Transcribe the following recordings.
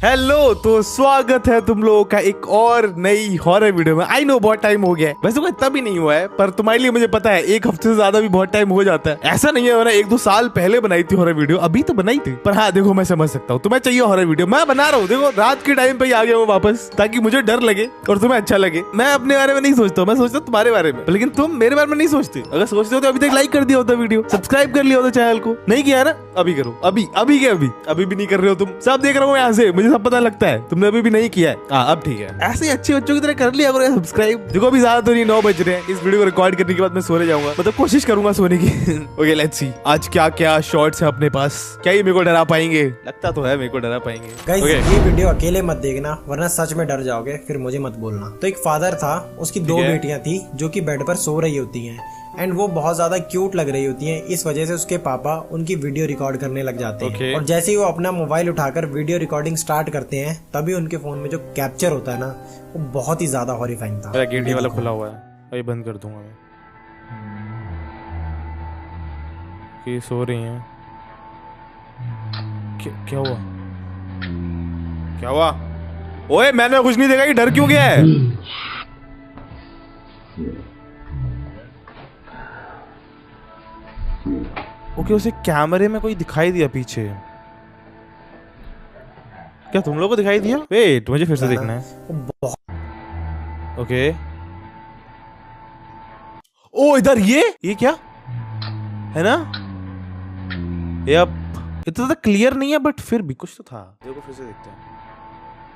Hello, तो स्वागत है तुम लोगों का एक और नई हॉरर वीडियो में। आई नो बहुत टाइम हो गया है, वैसे कोई तब ही नहीं हुआ है, पर तुम्हारे लिए मुझे पता है एक हफ्ते से ज्यादा भी बहुत टाइम हो जाता है। ऐसा नहीं है, मैंने 1-2 साल पहले बनाई थी हॉरर वीडियो, अभी तो बनाई थी। पर हाँ देखो, मैं समझ सकता हूँ तुम्हें चाहिए हॉरर वीडियो, मैं बना रहा हूँ। देखो रात के टाइम पे ही आ गया हूँ वापस, ताकि मुझे डर लगे और तुम्हें अच्छा लगे। मैं अपने बारे में नहीं सोचता हूँ, मैं सोचता हूँ तुम्हारे बारे में, लेकिन तुम मेरे बारे में नहीं सोचते। अगर सोचते हो तो अभी तक लाइक कर दिया होता वीडियो, सब्सक्राइब कर लिया होता चैनल को। नहीं किया ना, अभी करो। अभी भी नहीं कर रहे हो तुम। सब देख रहा हूँ यहाँ से, मुझे सब पता लगता है। तुमने अभी भी नहीं किया है। अब ठीक है, ऐसे ही अच्छे बच्चों की तरह कर लिया करो सब्सक्राइब। देखो अभी ज्यादा तो नहीं, 9 बज रहे हैं। इस वीडियो को रिकॉर्ड करने के बाद मैं सोने जाऊंगा, मतलब कोशिश करूंगा सोने की। ओके लेट्स सी आज क्या क्या शॉट्स है अपने पास। क्या ये मेरे को डरा पाएंगे? लगता तो है मेरे को डरा पाएंगे। गाइस ये वीडियो अकेले मत देखना, वरना सच में डर जाओगे, फिर मुझे मत बोलना। तो एक फादर था, उसकी 2 बेटियां थी जो कि बेड पर सो रही होती हैं एंड वो बहुत ज्यादा क्यूट लग रही होती हैं। इस वजह से उसके पापा उनकी वीडियो रिकॉर्ड करने लग जाते हैं। और जैसे ही वो अपना मोबाइल उठाकर वीडियो रिकॉर्डिंग स्टार्ट करते हैं, तभी उनके फोन में जो कैप्चर होता है ना, वो बहुत ही ज्यादा हॉरिफाइंग था। मेरा गेट वाला खुला हुआ है, ये बंद कर दूंगा मैं। ये सो रही हैं। क्या हुआ? क्या हुआ? ओए मैंने कुछ नहीं देखा, ये डर क्यों गया है? ओके उसे कैमरे में कोई दिखाई दिया पीछे। क्या तुम लोगों को दिखाई दिया? वेट, मुझे फिर से देखना है। ओके ओ इधर ये क्या है ना? इतना तो क्लियर नहीं है, बट फिर भी कुछ तो था। देखो फिर से देखते हैं।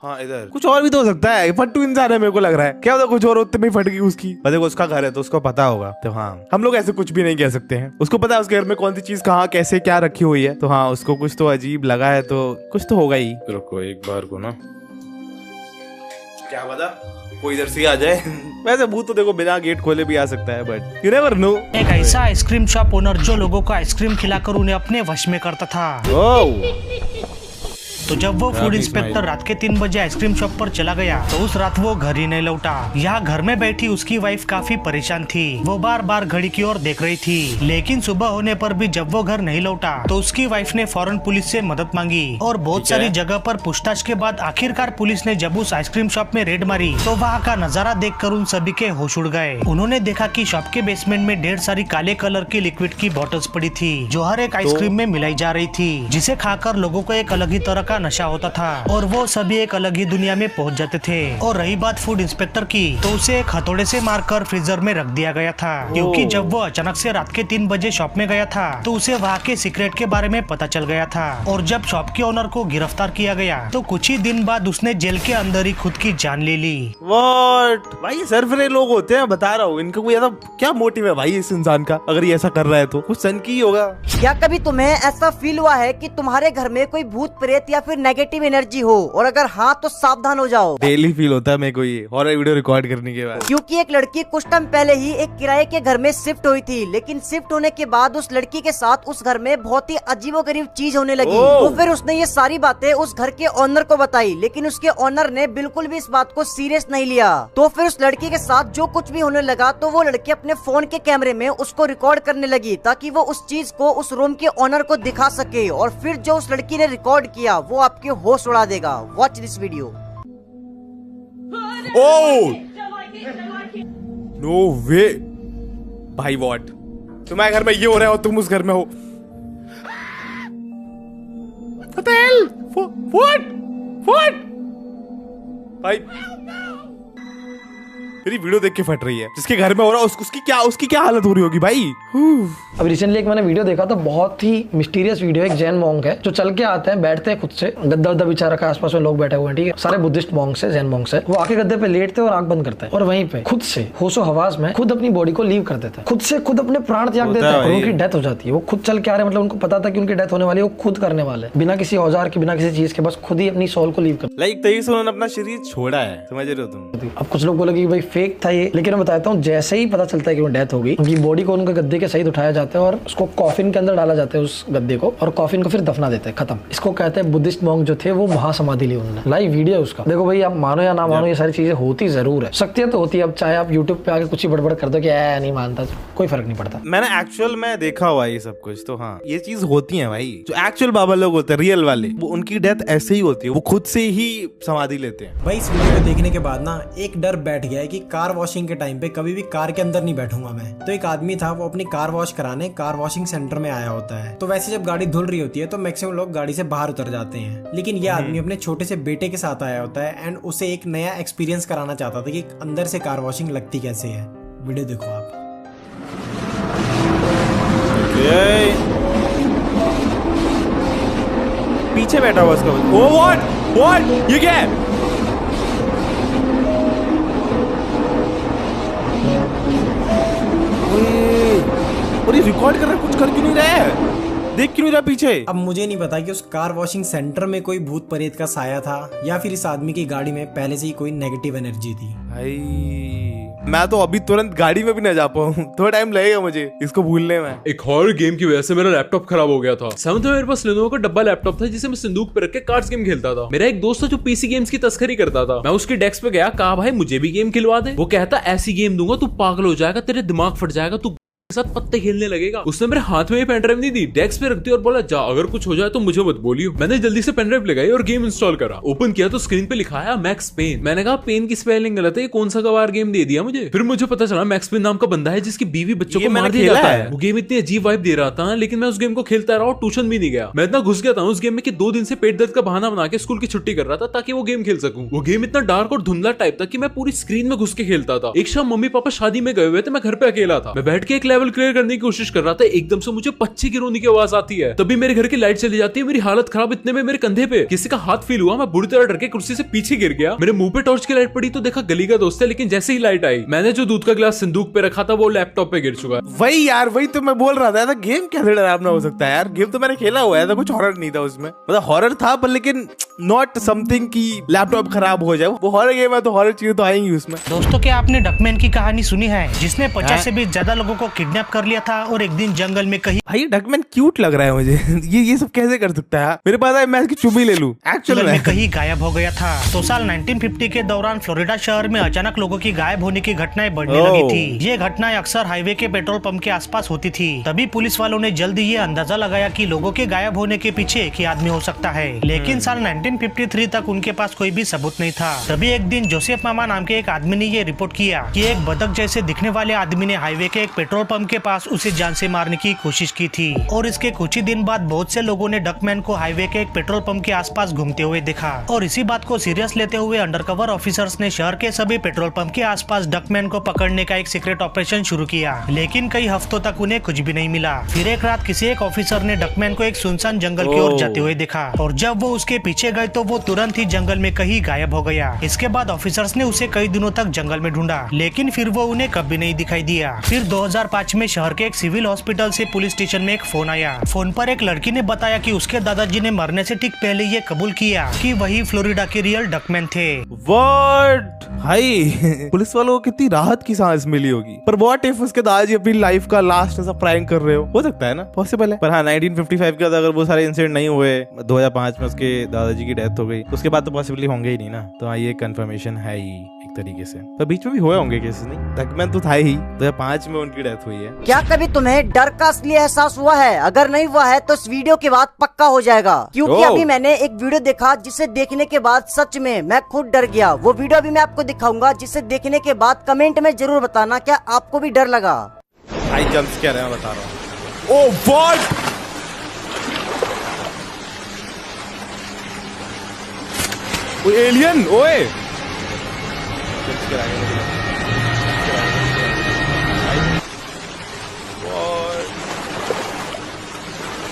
हाँ इधर कुछ और भी तो हो सकता है। फट्टू इंसान है मेरे को लग रहा है। क्या होता कुछ और होते में फट गई उसकी। देखो उसका घर है तो उसको पता होगा। तो हाँ हम लोग ऐसे कुछ भी नहीं कह सकते हैं। उसको पता है उसके घर में कौन सी चीज कहाँ कैसे क्या रखी हुई है। तो हाँ उसको कुछ तो अजीब लगा है, तो कुछ तो होगा ही। रुको एक बार को ना, क्या पता कोई इधर से आ जाए। वैसे भूत तो देखो बिना गेट खोले भी आ सकता है, बट यू नेवर नो। एक ऐसा आइसक्रीम शॉप ओनर जो लोगों को आइसक्रीम खिलाकर उन्हें अपने वश में करता था। तो जब वो फूड इंस्पेक्टर रात के 3 बजे आइसक्रीम शॉप पर चला गया, तो उस रात वो घर ही नहीं लौटा। यहाँ घर में बैठी उसकी वाइफ काफी परेशान थी। वो बार बार घड़ी की ओर देख रही थी, लेकिन सुबह होने पर भी जब वो घर नहीं लौटा, तो उसकी वाइफ ने फौरन पुलिस से मदद मांगी। और बहुत सारी जगह पर पूछताछ के बाद आखिरकार पुलिस ने जब उस आइसक्रीम शॉप में रेड मारी, तो वहाँ का नजारा देखकर उन सभी के होश उड़ गए। उन्होंने देखा कि शॉप के बेसमेंट में ढेर सारी काले कलर की लिक्विड की बॉटल्स पड़ी थी, जो हर एक आइसक्रीम में मिलाई जा रही थी, जिसे खाकर लोगों को एक अलग ही तरह का नशा होता था और वो सभी एक अलग ही दुनिया में पहुंच जाते थे। और रही बात फूड इंस्पेक्टर की, तो उसे एक हथौड़े से मारकर फ्रीजर में रख दिया गया था, क्योंकि जब वो अचानक से रात के 3 बजे शॉप में गया था, तो उसे वहाँ के सीक्रेट के बारे में पता चल गया था। और जब शॉप के ओनर को गिरफ्तार किया गया, तो कुछ ही दिन बाद उसने जेल के अंदर ही खुद की जान ले ली। व्हाट भाई, सरफरे लोग होते हैं, बता रहा हूँ। इनका कोई ऐसा क्या मोटिव है भाई इस इंसान का? अगर ये ऐसा कर रहा है तो कुछ सन की होगा। क्या कभी तुम्हें ऐसा फील हुआ है कि तुम्हारे घर में कोई भूत प्रेत या फिर नेगेटिव एनर्जी हो? और अगर हाँ तो सावधान हो जाओ। डेली फील होता है मेरे को ये हॉरर वीडियो रिकॉर्ड करने के बाद। क्योंकि एक लड़की कुछ टाइम पहले ही एक किराए के घर में शिफ्ट हुई थी, लेकिन शिफ्ट होने के बाद उस लड़की के साथ उस घर में बहुत ही अजीबोगरीब चीज होने लगी। तो फिर उसने ये सारी बातें उस घर के ओनर को बताई, लेकिन उसके ओनर ने बिल्कुल भी इस बात को सीरियस नहीं लिया। तो फिर उस लड़की के साथ जो कुछ भी होने लगा, तो वो लड़की अपने फोन के कैमरे में उसको रिकॉर्ड करने लगी, ताकि वो उस चीज को उस रूम के ओनर को दिखा सके। और फिर जो उस लड़की ने रिकॉर्ड किया वो आपके होश उड़ा देगा। Watch this video. Oh no way भाई, व्हाट? तुम्हारे घर में ये हो रहा है और तुम उस घर में हो? What the hell? What? भाई मेरी वीडियो देख के फट रही है। जिसके घर में हो रहा है उसकी क्या हालत हो रही होगी भाई। अब रिसेंटली एक मैंने वीडियो देखा था, बहुत ही मिस्टीरियस वीडियो। एक जैन मॉन्क है जो चल के आते हैं, बैठते हैं खुद से, गद्दा वद्दा बिछा रखा है, आसपास में लोग बैठे हुए हैं, ठीक है, सारे बुद्धिस्ट मॉन्क्स है, जैन मॉन्क्स है। वो आके गद्दे पे लेटते हैं और आंख बंद करते हैं, और वहीं पे खुद से होशो हवास में खुद अपनी बॉडी को लीव कर देता है, खुद से खुद अपने प्राण त्याग देता है, उनकी डेथ हो जाती है। वो खुद चल के आ रहे, मतलब उनको पता था कि उनकी डेथ होने वाली है, वो खुद करने वाले, बिना किसी औजार के, बिना किसी चीज के, बस खुद ही अपनी सोल को लीव कर। लाइक तभी से उन्होंने अपना शरीर छोड़ा है, समझ रहे हो तुम? अब कुछ लोग बोले कि भाई फेक था ये, लेकिन मैं बताता हूँ जैसे ही पता चलता है कि वो डेथ हो गई, उनकी बॉडी को उनके गद्दे के सहित उठाया जाता है और उसको कॉफिन के अंदर डाला जाता है उस गद्दे को, और कॉफिन को फिर दफना देते हैं, खत्म। इसको कहते हैं बुद्धिस्ट मॉन्क जो थे वो महासमाधि ली उन्होंने। लाइव वीडियो है उसका, देखो भाई आप मानो या ना मानो ये सारी चीजें होती जरूर है, शक्तियां तो होती है। अब चाहे आप यूट्यूब पे आके कुछ ही बड़बड़ कर दो कि नहीं मानता, कोई फर्क नहीं पड़ता। मैंने एक्चुअल में देखा हुआ ये सब कुछ, तो हाँ ये चीज होती है भाई। जो एक्चुअल बाबा लोग होते हैं रियल वाले, वो उनकी डेथ ऐसे ही होती है, वो खुद से ही समाधि लेते हैं। भाई इस वीडियो को देखने के बाद ना एक डर बैठ गया है कि कार वॉशिंग के टाइम पे कभी भी कार के अंदर नहीं बैठूंगा मैं। तो एक आदमी था, वो अपनी कार वॉश कराने कार वॉशिंग सेंटर में आया होता है। तो वैसे जब गाड़ी धुल रही होती है तो मैक्सिमम लोग गाड़ी से बाहर उतर जाते हैं, लेकिन ये आदमी अपने छोटे से बेटे के साथ आया होता है एंड उसे एक नया एक्सपीरियंस कराना चाहता था कि अंदर से कार वॉशिंग लगती कैसे है। वीडियो देखो आप। पीछे बैठा हुआ उसका। ओ व्हाट ये क्या है? और ये रिकॉर्ड कर रहा है, कुछ कर क्यों नहीं रहा है? देख क्यों नहीं रहा पीछे? अब मुझे नहीं पता कि उस कार वॉशिंग सेंटर में कोई भूत प्रेत का साया था या फिर इस आदमी की गाड़ी में पहले से ही कोई नेगेटिव एनर्जी थी। भाई मैं तो अभी तुरंत गाड़ी में भी ना जा पाऊँ, थोड़ा टाइम लगेगा मुझे इसको भूलने में। एक हॉरर गेम की वजह से मेरा लैपटॉप खराब हो गया था। 7th में मेरे पास लेनोवो का डब्बा लैपटॉप था जिसे मैं संदूक पे रख के कार्ड्स गेम खेलता था। मेरा एक दोस्त था जो पीसी गेम्स की तस्करी करता था। मैं उसके डेस्क पे गया, कहा भाई मुझे भी गेम खिलवा दे। वो कहता ऐसी गेम दूंगा तू पागल हो जाएगा, तेरे दिमाग फट जाएगा, तू साथ पत्ते खेलने लगेगा। उसने मेरे हाथ में ये पेन ड्राइव नहीं दी, डेस्क पे रख दी और बोला जा अगर कुछ हो जाए तो मुझे मत बोलियो। मैंने जल्दी से पेन ड्राइव लगाई और गेम इंस्टॉल करा। ओपन किया तो स्क्रीन पे लिखा है मैक्स पेन। मैंने कहा पेन की स्पेलिंग गलत है, ये कौन सा गवार गेम दे दिया मुझे। फिर मुझे पता चला मैक्स पेन नाम का बंदा है जिसकी बीवी बच्चों को मार दिया जाता है। वो गेम इतनी अजीब वाइब दे रहा था, लेकिन मैं उस गेम को खेलता रहा और ट्यूशन भी नहीं गया। मैं इतना घुस गया था उस गेम में कि 2 दिन से पेट दर्द का बहाना बना के स्कूल की छुट्टी कर रहा था ताकि वो गेम खेल सकूं। वो गेम इतना डार्क और धुंधला टाइप था कि मैं पूरी स्क्रीन में घुस के खेलता था। एक शाम मम्मी पापा शादी में गए हुए थे, मैं घर पे अकेला था। मैं बैठ के एक लेवल क्लियर करने की कोशिश कर रहा था, एकदम से मुझे पक्षी की रोने की आवाज आती है। तभी मेरे घर की लाइट चली जाती है। मेरी हालत खराब, इतने में मेरे कंधे पे किसी का हाथ फील हुआ। मैं बुरी तरह डर के कुर्सी से पीछे गिर गया। मेरे मुंह पे टॉर्च की लाइट पड़ी तो देखा गली का दोस्त है, लेकिन जैसे ही लाइट आई मैंने जो दूध का गिलास संदूक पे रखा था वो लैपटॉप पे गिर चुका है। वही यार, वही तो मैं बोल रहा था, गेम कैसे डरावना हो सकता है यार? गेम तो मैंने खेला हुआ है, तो कुछ हॉरर नहीं था उसमें। मतलब हॉरर था पर लेकिन नॉट समथिंग की लैपटॉप खराब हो जाए। वो हॉरर गेम है तो हॉरर चीजें तो आएंगी उसमें। दोस्तों क्या आपने डकमैन की कहानी सुनी है, जिसने 50 से भी ज्यादा लोगों को किडनैप कर लिया था और एक दिन जंगल में कहीं भाई डकमैन क्यूट लग रहा है मुझे। ये सब कैसे कर सकता है? मेरे पास है, मैं इसकी चुम्मी ले लूं। एक्चुअली में कहीं गायब हो गया था। तो साल 1950 के दौरान फ्लोरिडा शहर में अचानक लोगों की गायब होने की घटनाएं बढ़ने लगी थी। ये घटनाएं अक्सर हाईवे के पेट्रोल पंप के आसपास होती थी। तभी पुलिस वालों ने जल्दी ये अंदाजा लगाया कि लोगों के गायब होने के पीछे एक ही आदमी हो सकता है। लेकिन साल 1953 तक उनके पास कोई भी सबूत नहीं था। तभी एक दिन जोसेफ मामा नाम के एक आदमी ने ये रिपोर्ट किया कि एक बतख जैसे दिखने वाले आदमी ने हाईवे के एक पेट्रोल पंप के पास उसे जान से मारने की कोशिश की थी। और इसके कुछ ही दिन बाद बहुत से लोगों ने डकमैन को हाईवे के एक पेट्रोल पंप के आसपास घूमते हुए देखा। और इसी बात को सीरियस लेते हुए अंडरकवर ऑफिसर्स ने शहर के सभी पेट्रोल पंप के आसपास डकमैन को पकड़ने का एक सीक्रेट ऑपरेशन शुरू किया। लेकिन कई हफ्तों तक उन्हें कुछ भी नहीं मिला। फिर एक रात किसी एक ऑफिसर ने डकमैन को एक सुनसान जंगल की ओर जाते हुए देखा और जब वो उसके पीछे गए तो वो तुरंत ही जंगल में कहीं गायब हो गया। इसके बाद ऑफिसर्स ने उसे कई दिनों तक जंगल में ढूंढा, लेकिन फिर वो उन्हें कभी नहीं दिखाई दिया। फिर 2005 में शहर के एक सिविल हॉस्पिटल से पुलिस स्टेशन में एक फोन आया। फोन पर एक लड़की ने बताया कि उसके दादाजी ने मरने से ठीक पहले ये कबूल किया कि वही फ्लोरिडा के रियल डकमैन थे। व्हाट भाई पुलिस वालों को कितनी राहत की सांस मिली होगी। पर व्हाट इफ उसके दादाजी अपनी लाइफ का लास्ट ऐसा प्रैंक कर रहे हो सकता है ना, पॉसिबल है। पर हाँ 1955 के बाद अगर वो सारे इंसिडेंट नहीं हुए, 2005 में उसके दादाजी की डेथ हो गई, उसके बाद तो पॉसिबली होंगे ही नहीं ना। तो हाँ ये कंफर्मेशन है ही एक तरीके से। तो बीच में भी हुए होंगे केसेस, नहीं डकमैन तो था ही, 2005 में उनकी डेथ हुई है। क्या कभी तुम्हें डर का असली एहसास हुआ है? अगर नहीं हुआ है तो इस वीडियो के बाद पक्का हो जाएगा, क्योंकि अभी मैंने एक वीडियो देखा जिसे देखने के बाद सच में मैं खुद डर गया। वो वीडियो अभी मैं आपको दिखाऊंगा, जिसे देखने के बाद कमेंट में जरूर बताना क्या आपको भी डर लगा। आई जंप स्केयर है, मैं बता रहा हूँ। ओह व्हाट, वो एलियन, ओए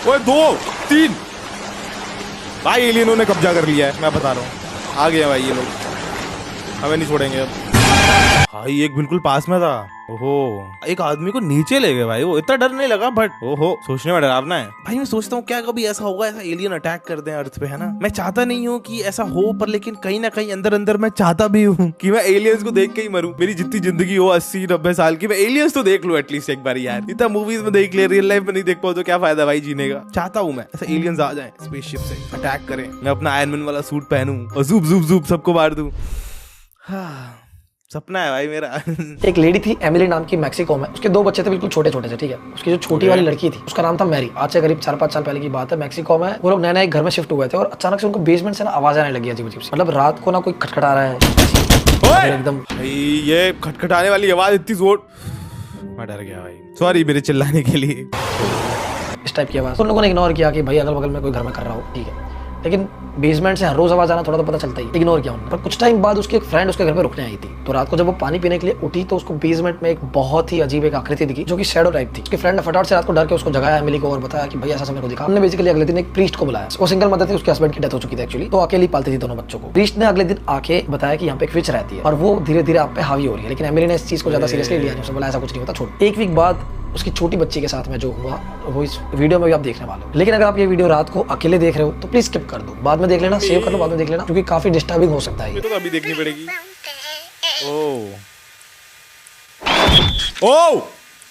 ओए 2 3 भाई एलियनों ने कब्जा कर लिया है, मैं बता रहा हूँ। आ गए भाई ये लोग, हमें नहीं छोड़ेंगे अब। भाई एक बिल्कुल पास में था। ओहो, एक आदमी को नीचे ले गए भाई, वो इतना डर नहीं लगा, बट ओहो सोचने में डरावना है भाई। मैं सोचता हूँ क्या कभी ऐसा होगा, ऐसा एलियन अटैक कर दें अर्थ पे, है ना। मैं चाहता नहीं हूँ कि ऐसा हो, पर लेकिन कहीं ना कहीं अंदर अंदर मैं चाहता भी हूँ कि मैं एलियंस को देख के ही मरूं। मेरी जितनी जिंदगी हो 80-90 साल की, मैं एलियंस तो देख लूं एटलीस्ट एक बार यार। इतना मूवीज में देख ले, रियल लाइफ में नहीं देख पाऊँ तो क्या फायदा भाई जीने का। चाहता हूँ मैं ऐसा एलियंस आ जाए, स्पेसशिप से अटैक करें, मैं अपना आयरन मैन वाला सूट पहनूं और जूप जूप जूप सबको मार दूं। सपना है भाई मेरा। एक लेडी थी एमिली नाम की, मैक्सिको में। उसके 2 बच्चे थे, बिल्कुल छोटे छोटे से, ठीक है। उसकी जो छोटी वाली लड़की थी उसका नाम था मैरी। आज से करीब 4-5 साल पहले की बात है। मैक्सिको में वो लोग नए नए एक घर में शिफ्ट हुए थे और अचानक से उनको बेसमेंट से ना आवाज आने लगी अजीब अजीब सी। मतलब रात को ना कोई खटखटा रहा है एकदम। भाई ये खटखटाने वाली आवाज इतनी जोर, मैं डर गया भाई, सॉरी मेरे चिल्लाने के लिए। इस टाइप की आवाज उन लोगों ने इग्नोर किया कि भाई अगल बगल में कोई घर में कर रहा हो, ठीक है। लेकिन बेसमेंट से हर रोज आवाज आना थोड़ा तो पता चलता ही, इग्नोर किया उन्होंने। पर कुछ टाइम बाद उसकी एक फ्रेंड उसके घर में रुकने आई थी। तो रात को जब वो पानी पीने के लिए उठी तो उसको बेसमेंट में एक बहुत ही अजीब एक आकृति दिखी जो कि शैडो टाइप थी। उसकी फ्रेंड ने फटाफट से रात को डर के उसको जगाया एमिली को और बताया कि भाई ऐसा मेरे को दिखा। हमने बेसिकली अगले दिन एक प्रीस्ट को बुलाया। वो सिंगल मदर थी, उसके हस्बैंड की डेथ हो चुकी थी एक्चुअली, तो अकेली पालती थी दोनों बच्चों को। प्रीस्ट ने अगले दिन आके बताया कि यहाँ पे एक विच रहती है और वो धीरे धीरे आप पे हावी हो रही है। लेकिन एमिली ने इस चीज को ज्यादा सीरियसली लिया नहीं, उसने बोला ऐसा कुछ नहीं होता, छोड़। एक वीक बाद उसकी छोटी बच्ची के साथ में जो हुआ वो इस वीडियो में भी आप देखने वाले हो। लेकिन अगर आप ये वीडियो रात को अकेले देख रहे हो तो प्लीज स्किप कर दो, बाद में देख लेना, सेव कर लो, बाद में देख लेना, क्योंकि काफी डिस्टर्बिंग हो सकता है ये। तो अभी देखनी पड़ेगी। ओ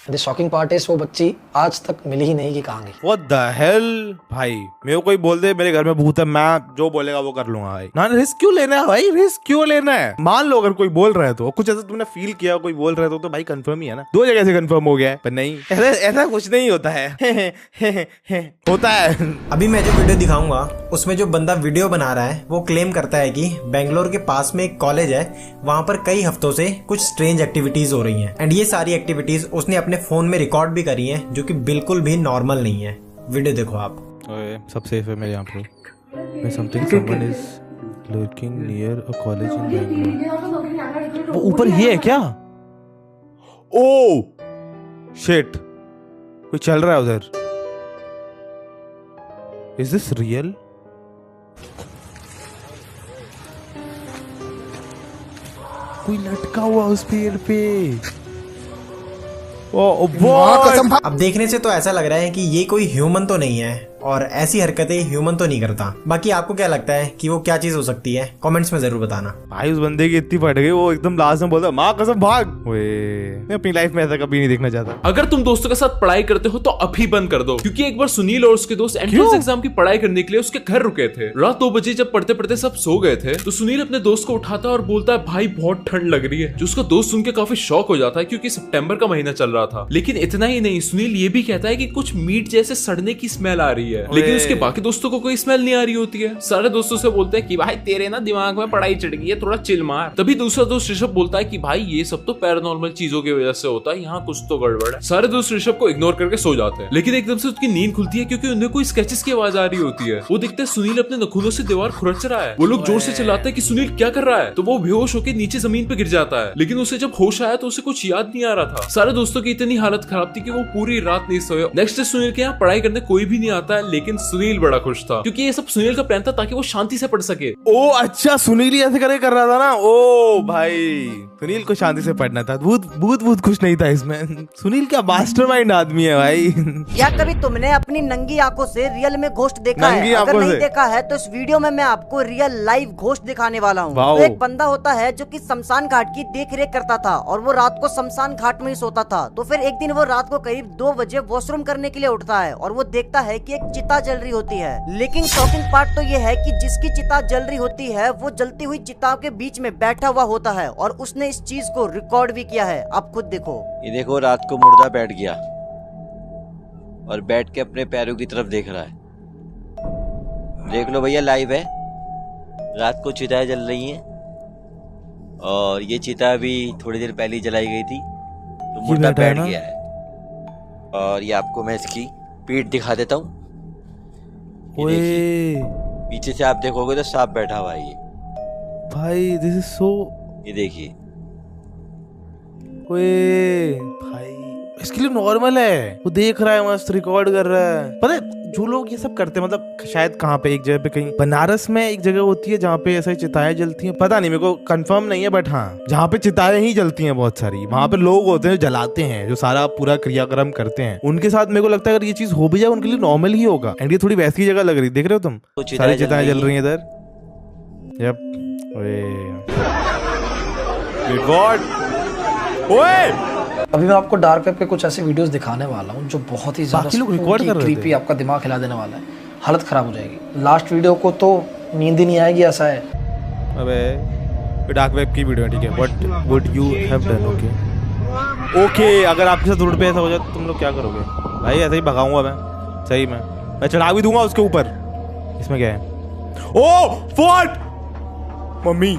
द शॉकिंग पार्ट इज वो बच्ची आज तक मिली ही नहीं कि कहाँ गई। What the hell? भाई मेरे को कोई बोल दे मेरे घर में भूत है, मैं जो बोलेगा वो कर लूंगा भाई। ना रिस्क क्यों लेना है भाई, रिस्क क्यों लेना है। मान लो अगर कोई बोल रहा है तो कुछ ऐसा तुमने फील किया, कोई बोल रहा है तो भाई कंफर्म ही है ना। 2 जगह से कंफर्म हो गया है, पर नहीं ऐसा कुछ नहीं होता है। होता है। अभी मैं जो वीडियो दिखाऊंगा उसमें जो बंदा वीडियो बना रहा है वो क्लेम करता है कि बेंगलोर के पास में एक कॉलेज है, वहां पर कई हफ्तों से कुछ स्ट्रेंज एक्टिविटीज हो रही हैं। एंड ये सारी एक्टिविटीज उसने अपने फोन में रिकॉर्ड भी करी हैं, जो कि बिल्कुल भी नॉर्मल नहीं है। वीडियो देखो आप। ओए सब सेफ है मेरे यहाँ पे। Something someone is lurking near a college in Bangalore. वो ऊपर ये है क्या? ओ शिट, कोई चल रहा है उधर। Is this real? कोई लटका हुआ उस पेड़ पे। अब देखने से तो ऐसा लग रहा है कि ये कोई ह्यूमन तो नहीं है और ऐसी हरकतें ह्यूमन तो नहीं करता। बाकी आपको क्या लगता है कि वो क्या चीज हो सकती है, कमेंट्स में जरूर बताना। भाई उस बंदे की इतनी फट गई, वो एकदम लास्ट में बोलता माँ कसम भाग। मैं अपनी लाइफ में ऐसा कभी नहीं देखना चाहता। अगर तुम दोस्तों के साथ पढ़ाई करते हो तो अभी बंद कर दो, क्योंकि एक बार सुनील और उसके दोस्त एंट्रेंस एग्जाम की पढ़ाई करने के लिए उसके घर रुके थे। रात 2 बजे जब पढ़ते पढ़ते सब सो गए थे तो सुनील अपने दोस्त को उठाता और बोलता है भाई बहुत ठंड लग रही है। जो उसका दोस्त सुन के काफी शॉक हो जाता है, क्योंकि सितंबर का महीना चल रहा था। लेकिन इतना ही नहीं, सुनील ये भी कहता है कि कुछ मीट जैसे सड़ने की स्मेल आ रही है, लेकिन उसके बाकी दोस्तों को कोई स्मेल नहीं आ रही होती है। सारे दोस्तों से बोलते हैं कि भाई तेरे ना दिमाग में पढ़ाई चढ़ गई है, थोड़ा चिल मार। तभी दूसरा दोस्त ऋषभ बोलता है कि भाई ये सब तो पैरानॉर्मल चीजों की वजह से होता है, यहाँ कुछ तो गड़बड़ है। सारे दोस्त ऋषभ को इग्नोर करके सो जाते हैं, लेकिन एकदम से उसकी नींद खुलती है क्योंकि उन्हें कोई स्केचेस की आवाज आ रही होती है। वो देखते हैं सुनील अपने नखूनों से दीवार खुरच रहा है। वो लोग जोर से चिल्लाते हैं कि सुनील क्या कर रहा है, तो वो बेहोश होकर नीचे जमीन पे गिर जाता है। लेकिन उसे जब होश आया तो उसे कुछ याद नहीं आ रहा था। सारे दोस्तों की इतनी हालत खराब थी कि वो पूरी रात नहीं सोए। नेक्स्ट डे सुनील के यहाँ पढ़ाई करने कोई भी नहीं आता है, लेकिन सुनील बड़ा खुश था क्योंकि ये सब सुनील का प्लान था ताकि वो शांति से पढ़ सके। ओ अच्छा, सुनील ही ऐसे करके कर रहा था ना। ओ भाई सुनील को शांति से पढ़ना था। भूत खुश नहीं था इसमें। सुनील क्या मास्टरमाइंड आदमी है भाई। क्या कभी तुमने अपनी नंगी आंखों से रियल में घोस्ट देखा है? अगर नहीं देखा है तो इस वीडियो में मैं आपको रियल लाइव घोस्ट दिखाने वाला हूँ। तो एक बंदा होता है जो कि शमशान घाट की देख रेख करता था और वो रात को शमशान घाट में ही सोता था। तो फिर एक दिन वो रात को करीब 2 बजे वॉशरूम करने के लिए उठता है और वो देखता है कि एक चिता जल रही होती है। लेकिन शॉकिंग पार्ट तो ये है कि जिसकी चिता जल रही होती है वो जलती हुई चिताओं के बीच में बैठा हुआ होता है और उसने इस चीज को रिकॉर्ड भी किया है। आप खुद देखो। ये देखो, रात को मुर्दा बैठ गया और बैठ के अपने पैरों की तरफ देख रहा है। देख लो भैया, लाइव है। रात को चिताएं जल रही हैं और ये चिता भी थोड़ी देर पहले जलाई गई थी, तो मुर्दा बैठ गया है। और ये आपको मैं इसकी पीठ दिखा देता हूँ। पीछे से आप देखोगे तो सांप बैठा हुआ है ये। भाई दिस इज सो, ये देखिए। ओए भाई इसके लिए नॉर्मल है, वो देख रहा है, मस्त रिकॉर्ड कर रहा है। पता है जो लोग ये सब करते हैं, मतलब शायद कहाँ पे, एक जगह पे कहीं बनारस में एक जगह होती है जहाँ पे ऐसे चिताएं जलती हैं, पता नहीं मेरे को कंफर्म नहीं है, बट हाँ जहाँ पे चिताएं ही जलती हैं बहुत सारी, वहाँ पे लोग होते हैं जो जलाते हैं, जो सारा पूरा क्रियाक्रम करते हैं। उनके साथ मेरे को लगता है अगर ये चीज हो भी जाए उनके लिए नॉर्मल ही होगा। एंड ये थोड़ी वैसी जगह लग रही, देख रहे हो तुम, सारी चिताएं जल रही है इधर। यप, अभी मैं आपको डार्क वेब के कुछ ऐसे वीडियोस दिखाने वाला हूँ जो बहुत ही ज्यादा क्रीपी, आपका दिमाग हिला देने वाला है, हालत खराब हो जाएगी। लास्ट वीडियो को तो नींद ही नहीं आएगी, ऐसा है। अबे डार्क वेब की वीडियो है, ठीक है। What would you have done? Okay अगर आपके साथ रोड पे ऐसा हो जाए तो तुम लोग क्या करोगे? भाई ऐसे ही भगाऊंगा मैं, सही में मैं चढ़ा भी दूंगा उसके ऊपर। इसमें क्या है? ओ व्हाट मम्मी,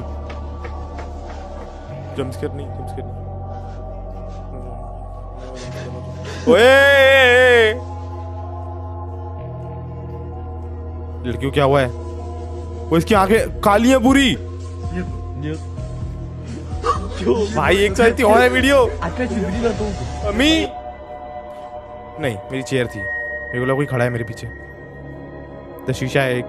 जंपस्केयर नहीं, जंपस्केयर नहीं। ओए लड़कियों क्या हुआ है? वो इसकी आंखें काली है पूरी। भाई एक साथ और है वीडियो। मम्मी नहीं, मेरी चेयर थी, मेरे को लगा कोई खड़ा है मेरे पीछे। तो शीशा है एक।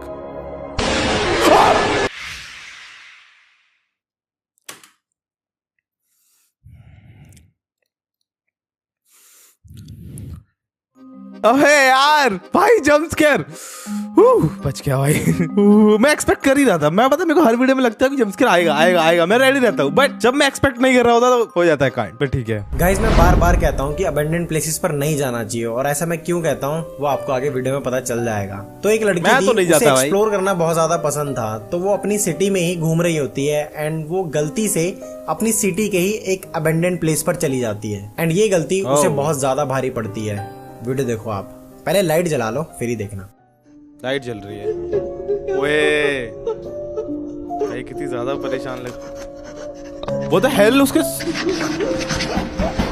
अबे यार भाई जंप स्केयर, बच गया भाई। मैं एक्सपेक्ट कर ही रहा था, मैं पता मेरे को हर वीडियो में लगता है कि जंप स्केयर आएगा आएगा आएगा, मैं रेडी रहता हूँ, बट जब मैं एक्सपेक्ट नहीं कर रहा होता तो हो जाता है कांड। पर ठीक है गाइस, मैं बार बार कहता हूँ कि अबेंडेंट प्लेसेस पर नहीं जाना चाहिए, और ऐसा मैं क्यों कहता हूँ वो आपको आगे वीडियो में पता चल जाएगा। तो एक लड़की मैं तो नहीं जाता भाई। एक्सप्लोर करना बहुत ज्यादा पसंद था, तो वो अपनी सिटी में ही घूम रही होती है, एंड वो गलती से अपनी सिटी के ही एक अबेंडेंट प्लेस पर चली जाती है, एंड ये गलती उसे बहुत ज्यादा भारी पड़ती है। वीडियो देखो आप, पहले लाइट जला लो फिर ही देखना। लाइट जल रही है। ओए भाई कितनी ज्यादा परेशान लग, वो तो हेल उसके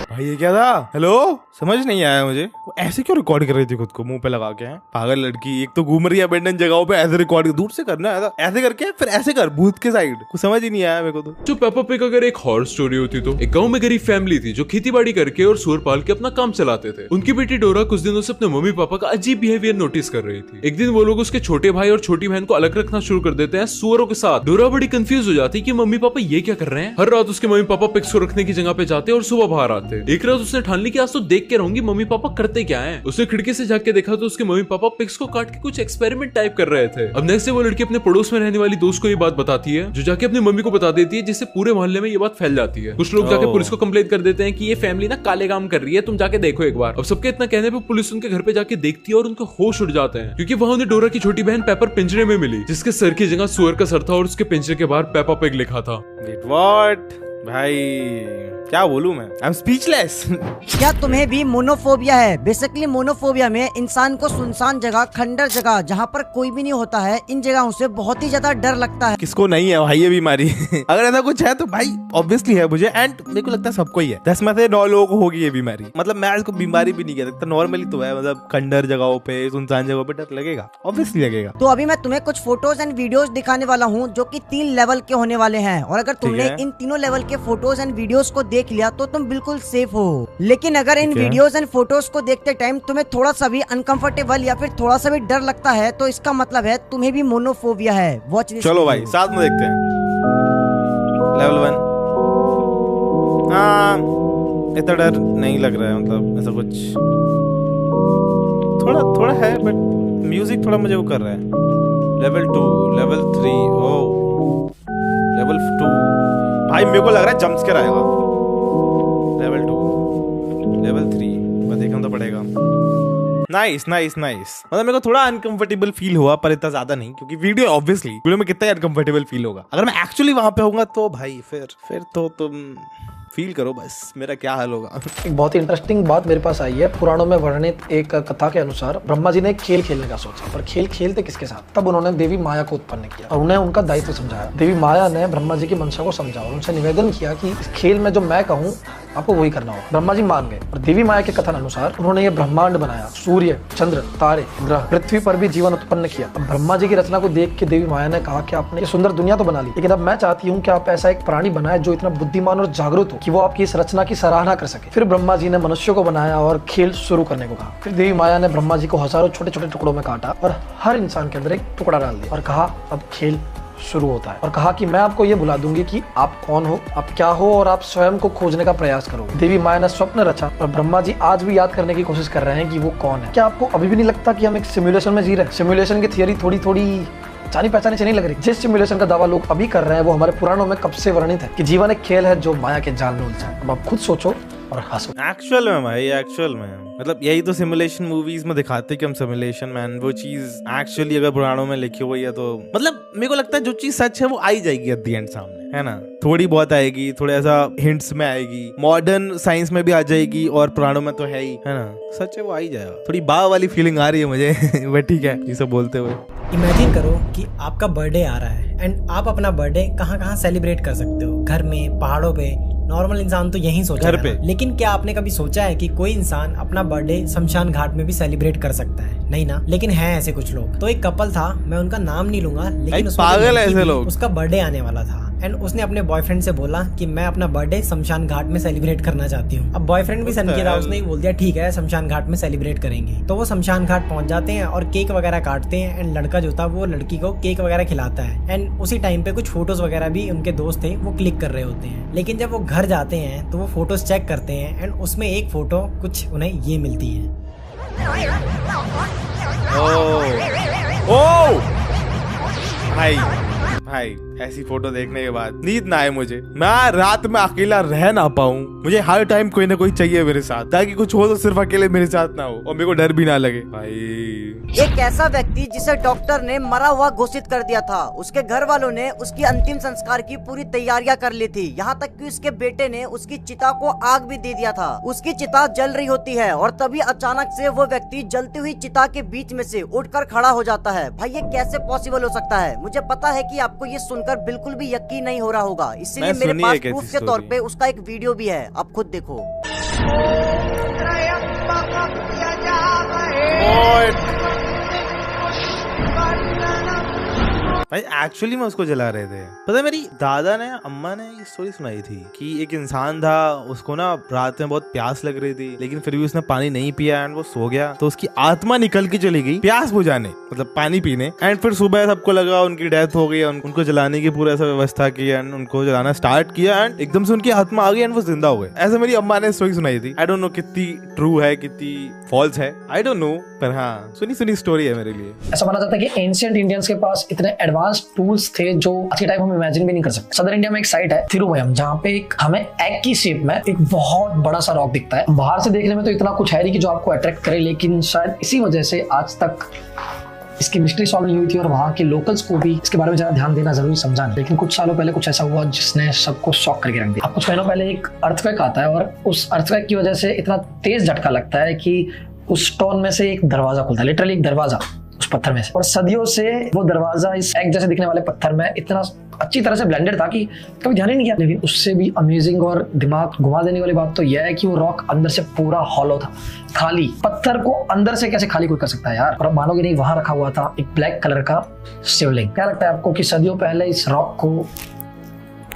भाई ये क्या था? हेलो, समझ नहीं आया मुझे, वो ऐसे क्यों रिकॉर्ड कर रही थी खुद को मुंह पे लगा के? हैं पागल लड़की, एक तो घूम रही है अबेंडन जगहों पे, ऐसे रिकॉर्ड दूर से करना है, ऐसे करके फिर ऐसे कर भूत के साइड, कुछ समझ ही नहीं आया मेरे को तो। जो पेपा पिग अगर एक हॉरर स्टोरी होती तो एक गांव में गरीब फैमिली थी जो खेतीबाड़ी करके और सूअर पाल के अपना काम चलाते थे। उनकी बेटी डोरा कुछ दिनों से अपने मम्मी पापा का अजीब बिहेवियर नोटिस कर रही थी। एक दिन वो लोग उसके छोटे भाई और छोटी बहन को अलग रखना शुरू कर देते हैं सूअरों के साथ। डोरा बड़ी कंफ्यूज हो जाती कि मम्मी पापा ये क्या कर रहे हैं। हर रात उसके मम्मी पापा पिग्स को रखने की जगह पे जाते और सुबह बाहर आते। एक रात उसने ठान ली कि आज तो देख के रहूंगी मम्मी पापा करते क्या हैं। उसने खिड़की से झांक के देखा तो उसके मम्मी पापा पिग्स को काट के कुछ एक्सपेरिमेंट टाइप कर रहे थे। अब नेक्स्ट वो लड़की अपने पड़ोस में रहने वाली दोस्त को ये बात बताती है, जो जाके अपनी मम्मी को बता देती है, जिससे पूरे मोहल्ले में ये बात फैल जाती है। कुछ लोग जाके पुलिस को कंप्लेंट कर देते हैं कि ये फैमिली ना काले काम कर रही है, तुम जाके देखो एक बार। अब सबके इतना कहने पे पुलिस उनके घर पे जाके देखती है और उनके होश उड़ जाते हैं, क्योंकि वहां उन्हें डोरा की छोटी बहन पेपर पिंजरे में मिली, जिसके सर की जगह सुअर का सर था और उसके पिंजरे के बाहर पेपा पिग लिखा था। व्हाट भाई क्या बोलूं मैं, आई एम स्पीचलेस। क्या तुम्हें भी मोनोफोबिया है? बेसिकली मोनोफोबिया में इंसान को सुनसान जगह, खंडर जगह जहाँ पर कोई भी नहीं होता है, इन जगहों से बहुत ही ज्यादा डर लगता है। किसको नहीं है भाई ये बीमारी? अगर ऐसा कुछ है तो भाई ऑब्वियसली है मुझे, एंड मेरे को लगता है सबको ही है। 10 में से 9 लोगों को होगी ये बीमारी। मतलब मैं इसको बीमारी भी नहीं कह सकता, नॉर्मली तो है, मतलब खंडर जगहों पे, सुनसान जगहों पे डर लगेगा, ऑब्वियसली लगेगा। तो अभी मैं तुम्हें कुछ फोटोज एंड वीडियोस दिखाने वाला हूँ जो कि 3 लेवल के होने वाले हैं, और अगर तुमने इन तीनों लेवल के फोटोज एंड वीडियोस को देख लिया तो तुम बिल्कुल सेफ हो। लेकिन अगर इन वीडियोस एंड फोटोज को देखते टाइम तुम्हें थोड़ा सा भी अनकंफर्टेबल या फिर थोड़ा सा भी डर लगता है तो इसका मतलब है तुम्हें भी मोनोफोबिया है। Watch this. चलो भाई साथ में देखते हैं। लेवल 1। हाँ इतना डर नहीं लग रहा है, मतलब ऐसा कुछ थोड़ा थोड़ा है, बट म्यूजिक थोड़ा मुझे वो कर रहा है। लेवल 2, लेवल 3, ओ लेवल 2 भाई मेरे को लग रहा है जंप स्केयर आएगा। लेवल 2, लेवल 3 बस देखना तो पड़ेगा। नाइस नाइस नाइस, मतलब मेरे को थोड़ा अनकंफर्टेबल फील हुआ, पर इतना ज्यादा नहीं, क्योंकि वीडियो में कितना अनकंफर्टेबल फील होगा। अगर मैं एक्चुअली वहां पे होऊंगा तो भाई फिर तो तुम फील करो बस मेरा क्या हाल होगा। एक बहुत ही इंटरेस्टिंग बात मेरे पास आई है। पुराणों में वर्णित एक कथा के अनुसार ब्रह्मा जी ने एक खेल खेलने का सोचा, पर खेल खेलते किसके साथ? तब उन्होंने देवी माया को उत्पन्न किया और उन्हें उनका दायित्व समझाया। देवी माया ने ब्रह्मा जी की मंशा को समझा और उनसे निवेदन किया कि इस खेल में जो मैं कहूँ आपको वही करना होगा। ब्रह्मा जी मान गए और देवी माया के कथन अनुसार उन्होंने ये ब्रह्मांड बनाया, सूर्य, चंद्र, तारे, ग्रह, पृथ्वी पर भी जीवन उत्पन्न किया। अब ब्रह्मा जी की रचना को देख के देवी माया ने कहा कि आपने ये सुंदर दुनिया तो बना ली, लेकिन अब मैं चाहती हूँ कि आप ऐसा एक प्राणी बनाए जो इतना बुद्धिमान और जागरूक हो कि वो आपकी इस रचना की सराहना कर सके। फिर ब्रह्मा जी ने मनुष्यों को बनाया और खेल शुरू करने को कहा। फिर देवी माया ने ब्रह्मा जी को हजारों छोटे छोटे टुकड़ों में काटा और हर इंसान के अंदर एक टुकड़ा डाल दिया और कहा अब खेल शुरू होता है, और कहा कि मैं आपको ये बुला दूंगी कि आप कौन हो, आप क्या हो, और आप स्वयं को खोजने का प्रयास करोगे। देवी माया ने स्वप्न रचा और ब्रह्मा जी आज भी याद करने की कोशिश कर रहे हैं कि वो कौन है। क्या आपको अभी भी नहीं लगता कि हम एक सिमुलेशन में जी रहे हैं? सिमुलेशन की थियरी थोड़ी थोड़ी जानी पहचानी से नहीं लग रही। जिस सिमुलेशन का दावा लोग अभी कर रहे हैं वो हमारे पुराणों में कब से वर्णित है कि जीवन एक खेल है जो माया के जाल में उलझा है। अब आप खुद सोचो और हंसो। एक्चुअल में भाई, एक्चुअल में मतलब यही तो सिमुलेशन मूवीज में दिखाते कि हम सिमुलेशन मैन, वो चीज एक्चुअली अगर पुराणों में लिखी हुई है तो मतलब मेरे को लगता है जो चीज सच है वो आई जाएगी एट द एंड सामने, है ना। थोड़ी बहुत आएगी, थोड़ा ऐसा हिंट्स में आएगी, मॉडर्न साइंस में भी आ जाएगी और पुराणों में तो है ही, है ना। सच है वो आ ही जाएगा। थोड़ी बा वाली फीलिंग आ रही है मुझे बट ठीक है ये सब बोलते हुए। इमेजिन करो कि आपका बर्थडे आ रहा है एंड आप अपना बर्थडे कहाँ सेलिब्रेट कर सकते हो। घर में, पहाड़ों पे। नॉर्मल इंसान तो यही सोचेगा घर पे। लेकिन क्या आपने कभी सोचा है कि कोई इंसान अपना बर्थडे शमशान घाट में भी सेलिब्रेट कर सकता है? नहीं ना। लेकिन है ऐसे कुछ लोग। तो एक कपल था, मैं उनका नाम नहीं लूंगा, लेकिन उसमें पागल है ऐसे लोग। उसका बर्थडे आने वाला था एंड उसने अपने बॉयफ्रेंड से बोला कि मैं अपना बर्थडे शमशान घाट में सेलिब्रेट करना चाहती हूँ। अब बॉयफ्रेंड भी सन किया था, उसने बोल दिया ठीक है शमशान घाट में सेलिब्रेट करेंगे। तो वो शमशान घाट पहुंच जाते हैं और केक वगैरह काटते हैं एंड लड़का जो था वो लड़की को केक वगैरह खिलाता है एंड उसी टाइम पे कुछ फोटोज वगैरह भी उनके दोस्त थे वो क्लिक कर रहे होते हैं। लेकिन जब वो घर जाते हैं तो वो फोटोज चेक करते हैं एंड उसमें एक फोटो कुछ उन्हें ये मिलती है। ओ भाई भाई ऐसी फोटो देखने के बाद नींद ना आए मुझे, मैं रात में अकेला रह ना पाऊं। मुझे हर टाइम कोई ना कोई चाहिए मेरे साथ, ताकि कुछ हो तो सिर्फ अकेले मेरे साथ ना हो और मेरे को डर भी ना लगे भाई। एक ऐसा व्यक्ति जिसे डॉक्टर ने मरा हुआ घोषित कर दिया था, उसके घर वालों ने उसकी अंतिम संस्कार की पूरी तैयारियां कर ली थी। यहाँ तक कि उसके बेटे ने उसकी चिता को आग भी दे दिया था। उसकी चिता जल रही होती है और तभी अचानक से वो व्यक्ति जलती हुई चिता के बीच में से उठकर खड़ा हो जाता है। भाई ये कैसे पॉसिबल हो सकता है? मुझे पता है कि आपको ये सुनकर बिल्कुल भी यकीन नहीं हो रहा होगा, इसीलिए मेरे पास प्रूफ के तौर पे उसका एक वीडियो भी है, आप खुद देखो। भाई एक्चुअली में उसको जला रहे थे। पता है मेरी दादा ने, अम्मा ने ये स्टोरी सुनाई थी कि एक इंसान था, उसको ना रात में बहुत प्यास लग रही थी लेकिन फिर भी उसने पानी नहीं पिया एंड वो सो गया। तो उसकी आत्मा निकल के चली गई प्यास बुझाने, मतलब पानी पीने, एंड फिर सुबह सबको लगा उनकी डेथ हो गई। उनको जलाने की पूरा ऐसा व्यवस्था की एंड उनको जलाना स्टार्ट किया एंड एकदम से उनकी आत्मा आ गई एंड वो जिंदा हो गए। ऐसा मेरी अम्मा ने स्टोरी सुनाई थी। आई डोंट नो कितनी ट्रू है कितनी फॉल्स है, आई डोंट नो, पर हाँ सुनी स्टोरी है मेरे लिए। ऐसा माना जाता है कि एंशिएंट इंडियंस के पास इतने एडवांस टूल्स थे जो आज के टाइम हम इमेजिन भी नहीं कर सकते। सदर इंडिया में एक साइट है थिरुवयम, जहाँ पे एक हमें एग की शेप में एक बहुत बड़ा सा रॉक दिखता है। बाहर से देखने में तो इतना कुछ है नहीं कि जो आपको अट्रैक्ट करे, लेकिन शायद इसी वजह से आज तक इसकी मिस्ट्री सॉल्व नहीं हुई थी और वहाँ के लोकल्स को भी इसके बारे में ज्यादा ध्यान देना जरूरी समझा नहीं। लेकिन कुछ सालों पहले कुछ ऐसा हुआ जिसने सबको शॉक करके रख दिया। अब कुछ महीनों पहले एक अर्थक्वेक आता है और उस अर्थक्वेक की वजह से इतना तेज झटका लगता है कि उस स्टोन में से एक दरवाजा खुलता है, लिटरली एक दरवाजा उस पत्थर में से। और सदियों से वो दरवाजा इस एग जैसे दिखने वाले पत्थर में इतना अच्छी तरह से ब्लेंडेड था कि कभी ध्यान ही नहीं किया। लेकिन उससे भी अमेजिंग और दिमाग घुमा देने वाली बात तो यह है कि वो रॉक अंदर से पूरा हॉलो था, खाली। पत्थर को अंदर से कैसे खाली कोई कर सकता है यार? और अब मानोगे नहीं, वहां रखा हुआ था एक ब्लैक कलर का शिवलिंग। क्या लगता है आपको कि सदियों पहले इस रॉक को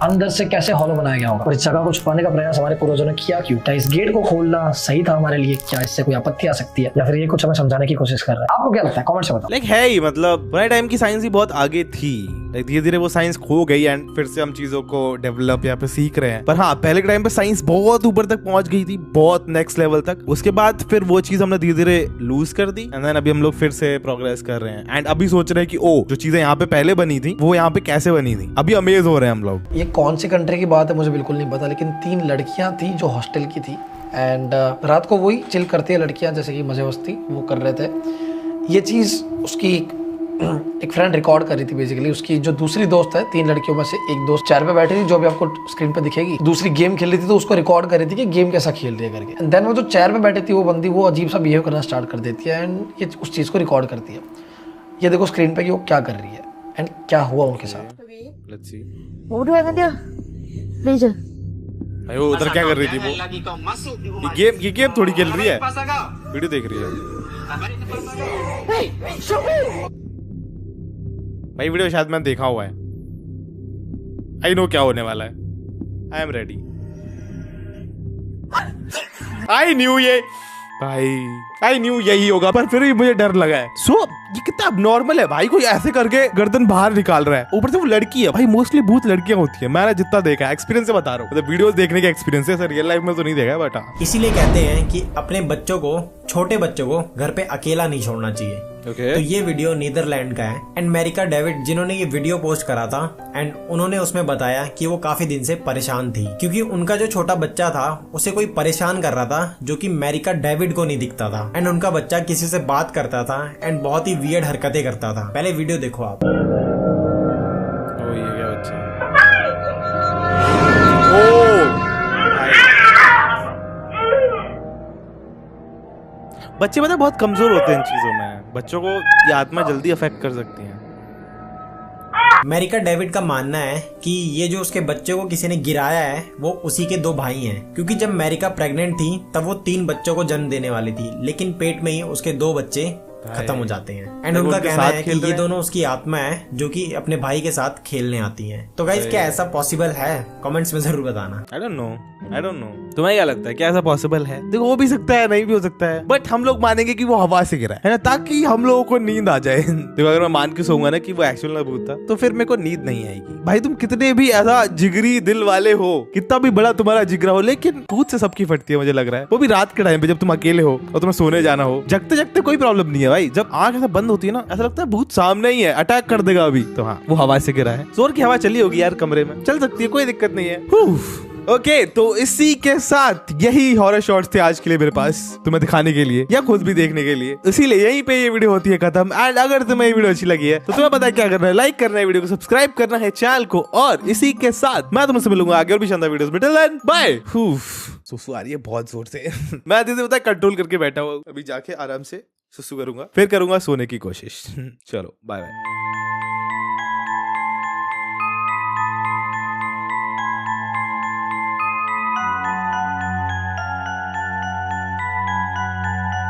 अंदर से कैसे हॉलो बनाया गया होगा? और इस जगह को छुपाने का प्रयास हमारे पूर्वजों ने किया क्यों? क्या इस गेट को खोलना सही था हमारे लिए? क्या इससे कोई आपत्ति आ सकती है, या फिर ये कुछ हमें समझाने की कोशिश कर रहा है? आपको क्या लगता है? कमेंट से बताओ। लाइक है ही, मतलब पुराने टाइम की साइंस ही बहुत आगे थी। लाइक धीरे धीरे वो साइंस खो गई एंड फिर से हम चीजों को डेवलप या फिर सीख रहे हैं। पर हाँ, पहले के टाइम पे साइंस बहुत ऊपर तक पहुंच गई थी, बहुत नेक्स्ट लेवल तक। उसके बाद फिर वो चीज हमने धीरे धीरे लूज कर दी एंड देन अभी हम लोग फिर से प्रोग्रेस कर रहे हैं एंड अभी सोच रहे हैं कि ओ जो चीजें यहाँ पे पहले बनी थी वो यहाँ पे कैसे बनी थी। अभी अमेज हो रहे हैं हम लोग। ये कौन सी कंट्री की बात है मुझे बिल्कुल नहीं पता, लेकिन 3 लड़कियां थी जो हॉस्टल की थी एंड रात को वही चिल करती है लड़कियां, जैसे कि मजे मस्ती वो कर रहे थे। ये चीज़ उसकी एक फ्रेंड रिकॉर्ड कर रही थी। बेसिकली उसकी जो दूसरी दोस्त है, 3 लड़कियों में से एक दोस्त चेयर पे बैठी थी, जो भी आपको स्क्रीन पे दिखेगी, दूसरी गेम खेल रही थी, तो उसको रिकॉर्ड कर रही थी कि गेम कैसा खेल रही है करके। एंड देन वो जो चेयर पे बैठी थी वो बंदी वो अजीब सा बिहेव करना स्टार्ट कर देती है एंड ये उस चीज़ को रिकॉर्ड करती है। ये देखो स्क्रीन पे कि वो क्या कर रही है एंड क्या हुआ उनके साथ। Let's see. भाई वो उधर क्या कर रही थी वो? ये गेम थोड़ी खेल रही है, वीडियो देख रही है भाई। वीडियो शायद मैंने देखा हुआ है। आई नो क्या होने वाला है। I am ready. I knew ये भाई, आई न्यू यही होगा, पर फिर भी मुझे डर लगा है। ये कितना नॉर्मल है भाई, कोई ऐसे करके गर्दन बाहर निकाल रहा है, ऊपर से वो लड़की है भाई। मोस्टली बहुत लड़कियां होती है, मैंने जितना देखा है, एक्सपीरियंस से बता रहा हूँ, मतलब वीडियोस देखने के एक्सपीरियंस है, रियल लाइफ में तो नहीं देखा बट हाँ। इसीलिए कहते हैं कि अपने बच्चों को, छोटे बच्चों को घर पे अकेला नहीं छोड़ना चाहिए। तो ये वीडियो नीदरलैंड का है एंड मेरिका डेविड जिन्होंने ये वीडियो पोस्ट करा था एंड उन्होंने उसमें बताया कि वो काफी दिन से परेशान थी क्योंकि उनका जो छोटा बच्चा था उसे कोई परेशान कर रहा था जो कि मेरिका डेविड को नहीं दिखता था एंड उनका बच्चा किसी से बात करता था एंड बहुत ही वियर्ड हरकतें करता था। पहले वीडियो देखो आप। ये क्या बच्चा? बच्चे बहुत कमजोर होते हैं इन चीजों में, बच्चों को ये आत्मा जल्दी अफेक्ट कर सकती है। मेरिका डेविड का मानना है कि ये जो उसके बच्चे को किसी ने गिराया है वो उसी के 2 भाई हैं क्योंकि जब मेरिका प्रेग्नेंट थी तब वो 3 बच्चों को जन्म देने वाली थी लेकिन पेट में ही उसके 2 बच्चे खत्म हो जाते हैं एंड उनका कहना है कि ये दोनों उसकी आत्मा है जो कि अपने भाई के साथ खेलने आती हैं। तो गाइस क्या ऐसा पॉसिबल है? कमेंट्स में जरूर बताना। I don't know तुम्हें क्या लगता है, क्या ऐसा पॉसिबल है? देखो हो भी सकता है, नहीं भी हो सकता है, बट हम लोग मानेंगे कि वो हवा से गिरा है ना, ताकि हम लोगों को नींद आ जाए। देखो अगर मैं मान के सोऊंगा ना कि वो एक्चुअल ना भूत था तो फिर मेरे को नींद नहीं आएगी। भाई तुम कितने भी ऐसा जिगरी दिल वाले हो, कितना भी बड़ा तुम्हारा जिगरा हो, लेकिन भूत से सबकी फटती है मुझे लग रहा है, वो भी रात के टाइम पे जब तुम अकेले हो और तुम्हें सोने जाना हो। जगते जगते कोई प्रॉब्लम नहीं है भाई, जब आंख ऐसा बंद होती है ना ऐसा लगता है भूत सामने ही है, अटैक कर देगा अभी। तो हाँ वो हवा से गिरा है, जोर की हवा चली होगी यार, कमरे में चल सकती है, कोई दिक्कत नहीं है। ओके तो इसी के साथ यही हॉरर शॉट्स थे आज के लिए मेरे पास, तुम्हें दिखाने के लिए या खुद भी देखने के लिए, इसीलिए यहीं पे ये वीडियो होती है खत्म। एंड अगर तुम्हें ये वीडियो अच्छी लगी है तो तुम्हें पता है क्या करना है, लाइक करना है, वीडियो को सब्सक्राइब करना है चैनल को, और इसी के साथ मैं तुमसे मिलूंगा आगे और भी शानदार वीडियोस में। Till then bye. सुसु आ रही है बहुत जोर से। मैं जैसे पता है कंट्रोल करके बैठा हुआ, अभी जाके आराम से सुसु करूंगा, फिर करूंगा सोने की कोशिश। चलो बाय बाय।